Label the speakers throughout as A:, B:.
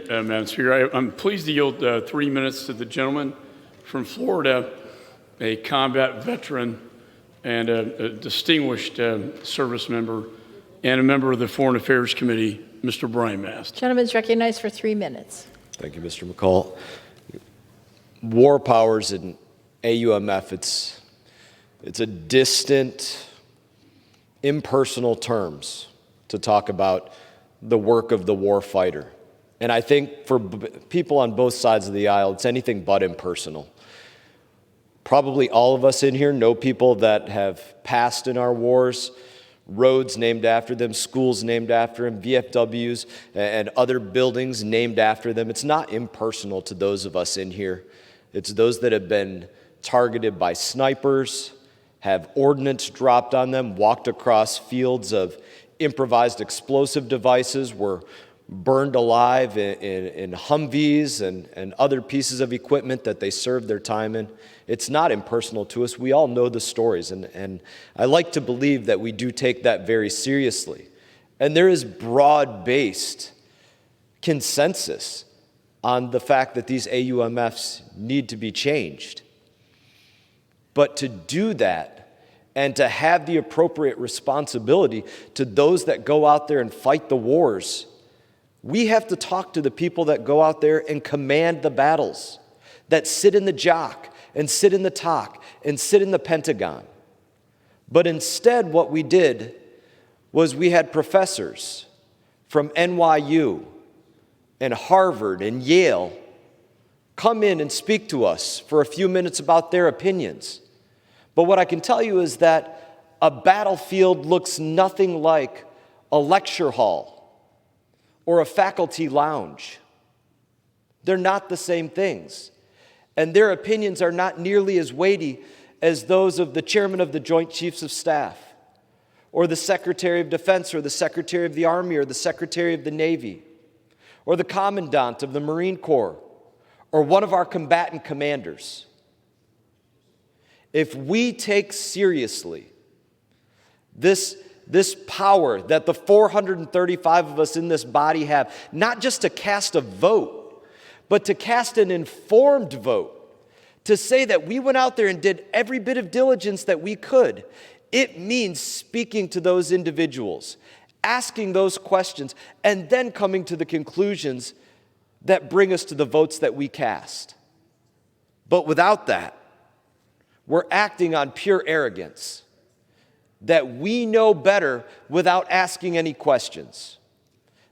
A: Madam Speaker. I'm pleased to yield 3 minutes to the gentleman from Florida, a combat veteran and a distinguished service member and a member of the Foreign Affairs Committee, Mr. Brian Mast.
B: Gentleman is recognized for 3 minutes.
C: Thank you, Mr. McCall. War powers and AUMF, it's a distant, impersonal terms to talk about the work of the war fighter. And I think for people on both sides of the aisle, it's anything but impersonal. Probably all of us in here know people that have passed in our wars, roads named after them, schools named after them, VFWs and other buildings named after them. It's not impersonal to those of us in here. It's those that have been targeted by snipers, have ordnance dropped on them, walked across fields of improvised explosive devices, were burned alive in Humvees and other pieces of equipment that they served their time in. It's not impersonal to us. We all know the stories, and I like to believe that we do take that very seriously. And there is broad-based consensus on the fact that these AUMFs need to be changed. But to do that and to have the appropriate responsibility to those that go out there and fight the wars, we have to talk to the people that go out there and command the battles, that sit in the JOC and sit in the TOC and sit in the Pentagon. But instead, what we did was we had professors from NYU and Harvard and Yale come in and speak to us for a few minutes about their opinions. But what I can tell you is that a battlefield looks nothing like a lecture hall or a faculty lounge. They're not the same things. And their opinions are not nearly as weighty as those of the chairman of the Joint Chiefs of Staff, or the Secretary of Defense, or the Secretary of the Army, or the Secretary of the Navy, or the Commandant of the Marine Corps, or one of our combatant commanders. If we take seriously this power that the 435 of us in this body have, not just to cast a vote, but to cast an informed vote, to say that we went out there and did every bit of diligence that we could, it means speaking to those individuals, asking those questions, and then coming to the conclusions that bring us to the votes that we cast. But without that, we're acting on pure arrogance, that we know better without asking any questions,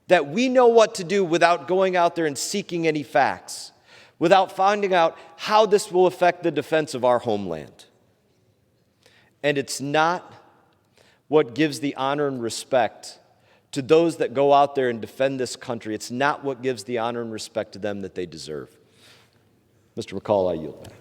C: that we know what to do without going out there and seeking any facts, without finding out how this will affect the defense of our homeland. And it's not what gives the honor and respect to those that go out there and defend this country. It's not what gives the honor and respect to them that they deserve. Mr. McCall, I yield back.